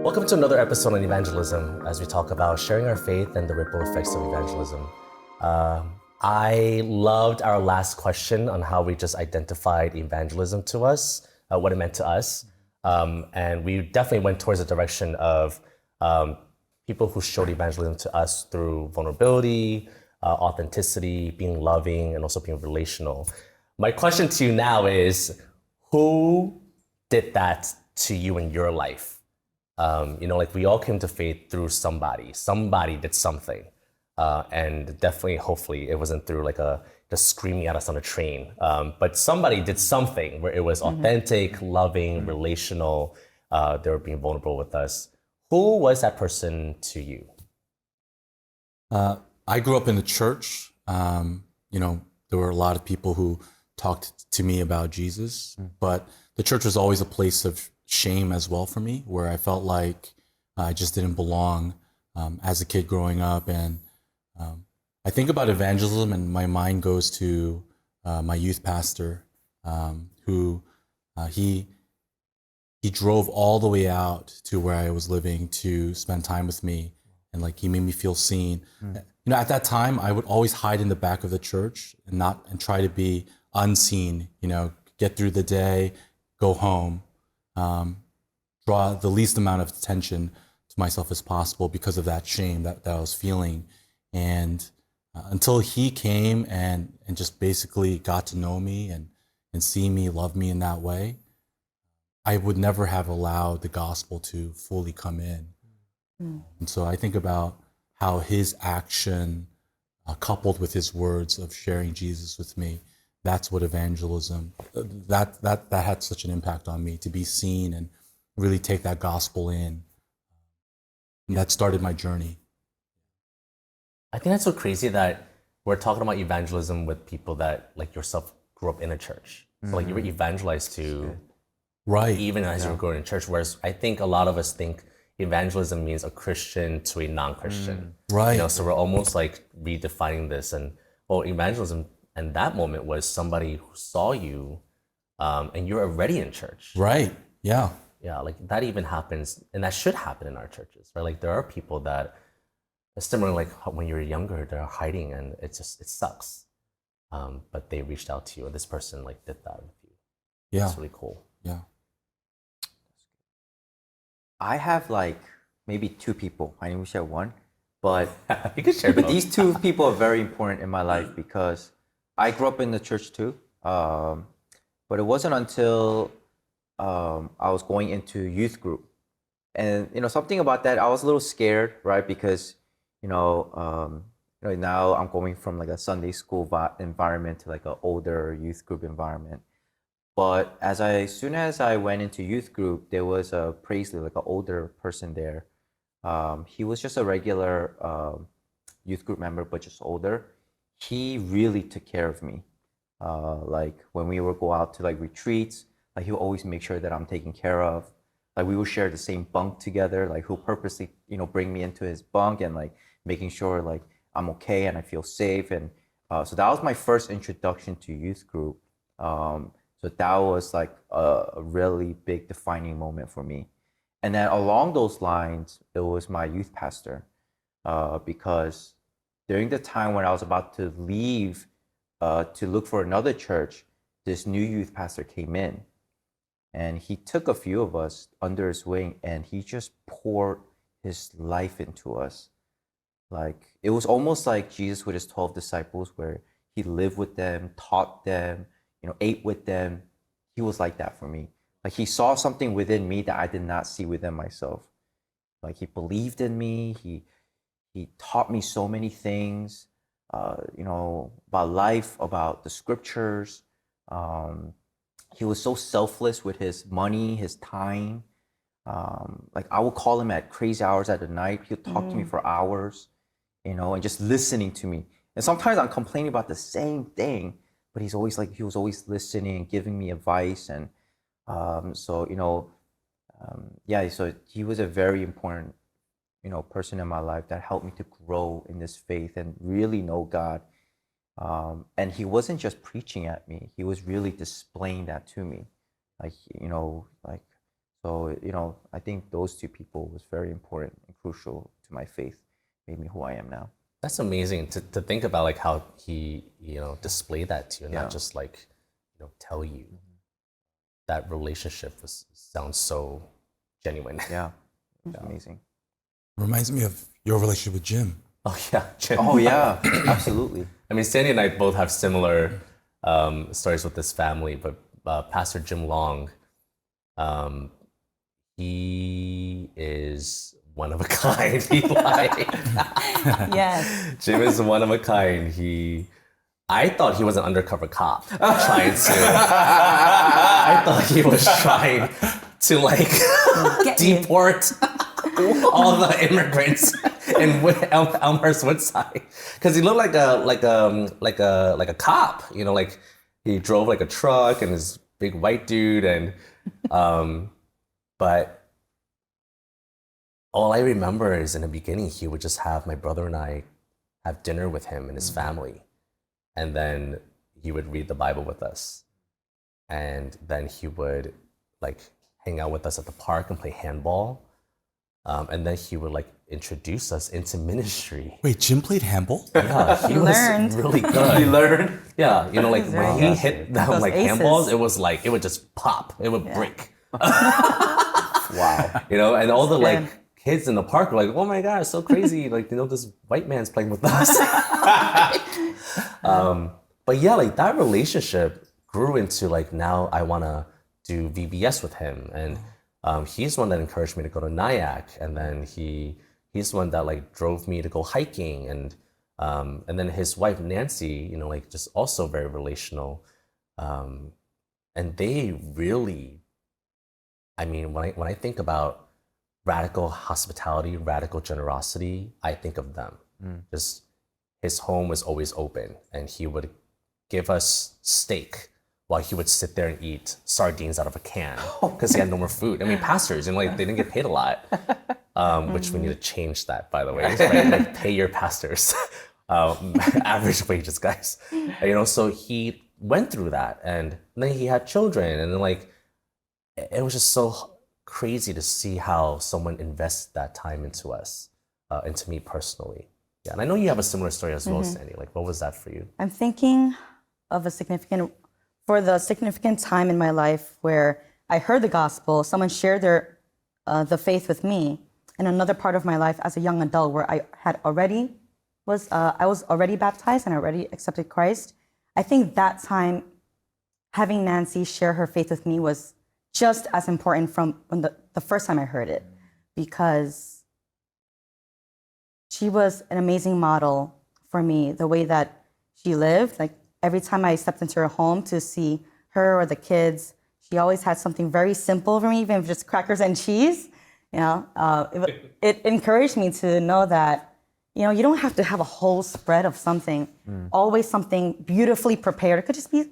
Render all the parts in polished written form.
Welcome to another episode on evangelism as we talk about sharing our faith and the ripple effects of evangelism. I loved our last question on how we just identified evangelism to us, what it meant to us. And we definitely went towards the direction of people who showed evangelism to us through vulnerability, authenticity, being loving, and also being relational. My question to you now is, who did that to you in your life? Like we all came to faith through somebody. Somebody did something. And definitely, hopefully, it wasn't through like just screaming at us on a train. But somebody did something where it was authentic, loving, relational. They were being vulnerable with us. Who was that person to you? I grew up in the church. There were a lot of people who talked to me about Jesus, but the church was always a place of shame as well for me, where I felt like I just didn't belong as a kid growing up. And I think about evangelism and my mind goes to my youth pastor, who he drove all the way out to where I was living to spend time with me, and like he made me feel seen. At that time, I would always hide in the back of the church and try to be unseen. Get through the day, go home, draw the least amount of attention to myself as possible because of that shame that I was feeling. And until he came and just basically got to know me and see me, love me in that way, I would never have allowed the gospel to fully come in. And so I think about how his action, coupled with his words of sharing Jesus with me, that's what evangelism, that had such an impact on me, to be seen and really take that gospel in. And that started my journey. I think that's so crazy that we're talking about evangelism with people that, like yourself, grew up in a church. So like you were evangelized to, Right. even as you were growing in church. Whereas I think a lot of us think evangelism means a Christian to a non-Christian. Right. So we're almost like redefining this. And evangelism in that moment was somebody who saw you, and you're already in church. Right. Yeah. Yeah, like that even happens, and that should happen in our churches, right? Like there are people that, similar like when you're younger, they're hiding, and it sucks. But they reached out to you, and this person like did that with you. Yeah. It's really cool. Yeah. I have like maybe two people. I didn't share one, but You can share but both. these two people are very important in my life because I grew up in the church too. But it wasn't until I was going into youth group, and something about that, I was a little scared, right? Because now I'm going from like a Sunday school environment to like an older youth group environment. But soon as I went into youth group, there was a praise leader, like an older person there. He was just a regular youth group member, but just older. He really took care of me. Like when we would go out to like retreats, like he would always make sure that I'm taken care of. Like we would share the same bunk together. Like he'll purposely, bring me into his bunk and like making sure like I'm okay and I feel safe. And so that was my first introduction to youth group. So that was like a really big defining moment for me. And then along those lines, it was my youth pastor, because during the time when I was about to leave to look for another church, this new youth pastor came in, and he took a few of us under his wing, and he just poured his life into us. Like it was almost like Jesus with his 12 disciples, where he lived with them, taught them, ate with them. He was like that for me. Like he saw something within me that I did not see within myself. Like he believed in me. He taught me so many things, about life, about the scriptures. He was so selfless with his money, his time. Like I would call him at crazy hours at the night. He'll talk to me for hours, and just listening to me. And sometimes I'm complaining about the same thing, but he was always listening and giving me advice. And so he was a very important person in my life that helped me to grow in this faith and really know God. And he wasn't just preaching at me; he was really displaying that to me. Like So, I think those two people was very important and crucial to my faith, made me who I am now. That's amazing to think about, like how he, displayed that to you, and Yeah. not just like, tell you. That relationship sounds so genuine. Yeah, it was amazing. Reminds me of your relationship with Jim. Oh yeah, Jim. Oh yeah, absolutely. I mean, Sandy and I both have similar stories with this family, but Pastor Jim Long, he is one of a kind. Yes. Jim is one of a kind. I thought he was an undercover cop trying to. I thought he was trying to like deport all the immigrants in Elmhurst Woodside, because he looked like a cop. Like he drove like a truck and this big white dude, and but all I remember is in the beginning he would just have my brother and I have dinner with him and his family, and then he would read the Bible with us, and then he would like hang out with us at the park and play handball. And then he would like introduce us into ministry. Wait, Jim played handball? Yeah, he was learned. really good. He learned. Yeah, like was when very he hit them Those like aces. handballs, it was like it would just pop. It would break. Wow. And all the Good. like kids in the park were like, "Oh my God, it's so crazy!" Like this white man's playing with us. But yeah, like that relationship grew into like now I want to do VBS with him, and he's one that encouraged me to go to Nyack, and then he's one that like drove me to go hiking, and then his wife Nancy, like just also very relational, and they really, I mean, when I think about radical hospitality, radical generosity, I think of them. Just his home was always open, and he would give us steak while he would sit there and eat sardines out of a can because he had no more food. I mean, pastors, like they didn't get paid a lot, which we need to change that, by the way. Right? Like, pay your pastors average wages, guys. So he went through that, and then he had children, and then like it was just so crazy to see how someone invests that time into us, into me personally. Yeah, and I know you have a similar story as well, Sandy. Like, what was that for you? I'm thinking of the significant time in my life where I heard the gospel, someone shared the faith with me, and another part of my life as a young adult where I was already baptized and already accepted Christ. I think that time, having Nancy share her faith with me was just as important from when the first time I heard it, because she was an amazing model for me, the way that she lived. Like every time I stepped into her home to see her or the kids, she always had something very simple for me, even if just crackers and cheese. It encouraged me to know that, you don't have to have a whole spread of something, always something beautifully prepared. It could just be,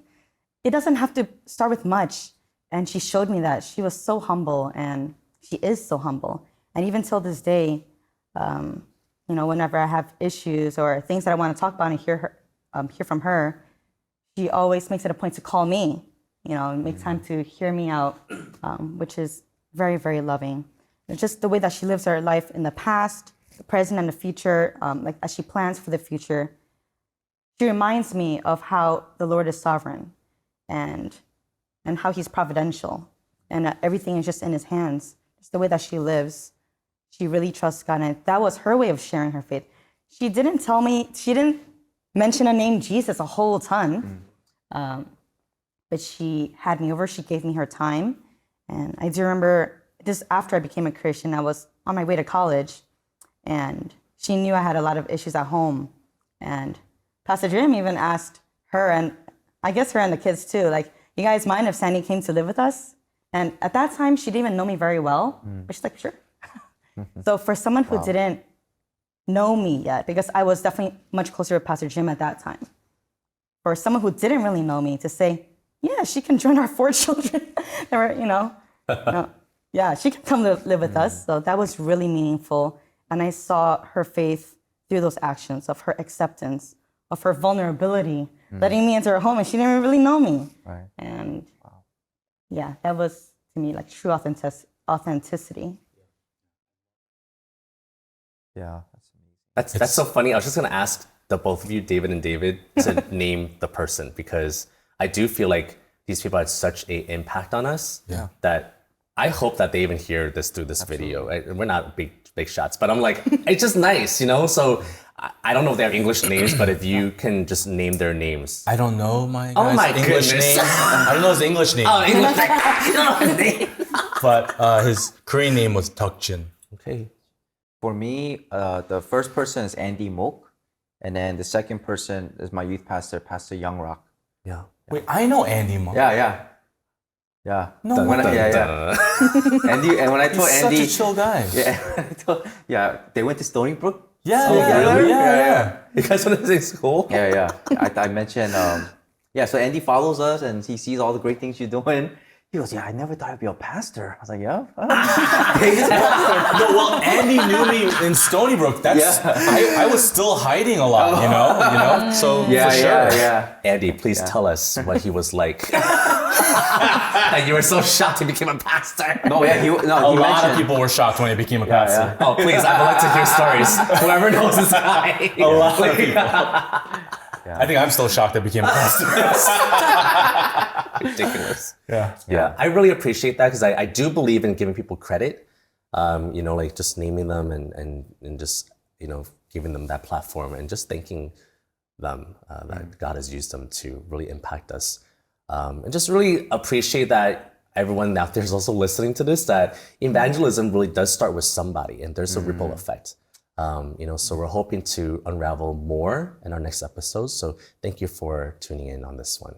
it doesn't have to start with much. And she showed me that she was so humble, and she is so humble. And even till this day, whenever I have issues or things that I want to talk about and hear from her, she always makes it a point to call me, make time to hear me out, which is very, very loving. It's just the way that she lives her life in the past, the present, and the future, like as she plans for the future. She reminds me of how the Lord is sovereign and how he's providential, and that everything is just in his hands. Just the way that she lives. She really trusts God, and that was her way of sharing her faith. She didn't mention a name Jesus a whole ton, but she had me over, she gave me her time. And I do remember just after I became a Christian, I was on my way to college, and she knew I had a lot of issues at home. And Pastor Jim even asked her, and I guess her and the kids too, like, you guys mind if Sandy came to live with us? And at that time, she didn't even know me very well, but she's like, sure. So for someone who didn't know me yet, because I was definitely much closer with Pastor Jim at that time, for someone who didn't really know me to say, yeah, she can join our 4 children. Yeah, she can come live with us. So that was really meaningful. And I saw her faith through those actions of her acceptance, of her vulnerability, letting me into her home, and she didn't really know me. Right. And yeah, that was to me like true authenticity. Yeah. That's so funny. I was just gonna ask the both of you, David and David, to name the person, because I do feel like these people had such an impact on us that I hope that they even hear this through this video. We're not big shots, but I'm like, it's just nice, you know? So I don't know if they have English names, but if you can just name their names. I don't know my Oh guy's my English goodness. name. I don't know his English name, Oh, English, you don't know his name. but his Korean name was Tukjin. Okay. For me, the first person is Andy Mok, and then the second person is my youth pastor, Pastor Young Rock. Yeah. Wait, I know Andy Mo. Yeah. No, When way. Andy, and when I told He's Andy, such a chill guy. they went to Stony Brook. Yeah, really? yeah. You guys went to the same school? Yeah. I mentioned, so Andy follows us and he sees all the great things you're doing. He goes, yeah, I never thought I'd be a pastor. I was like, yeah. No, well, Andy knew me in Stony Brook. That's I was still hiding a lot, you know. So for sure. Yeah. Andy, please tell us what he was like. That you were so shocked he became a pastor. No, yeah, he A lot mentioned, of people were shocked when he became a pastor. Oh, please, I would like to hear stories. Whoever knows this guy. A lot of people. I think I'm still shocked I became a pastor. Ridiculous. Yeah. I really appreciate that, because I do believe in giving people credit, like just naming them and just, giving them that platform and just thanking them that God has used them to really impact us. And just really appreciate that everyone out there is also listening to this, that evangelism really does start with somebody, and there's a ripple effect. So we're hoping to unravel more in our next episode. So thank you for tuning in on this one.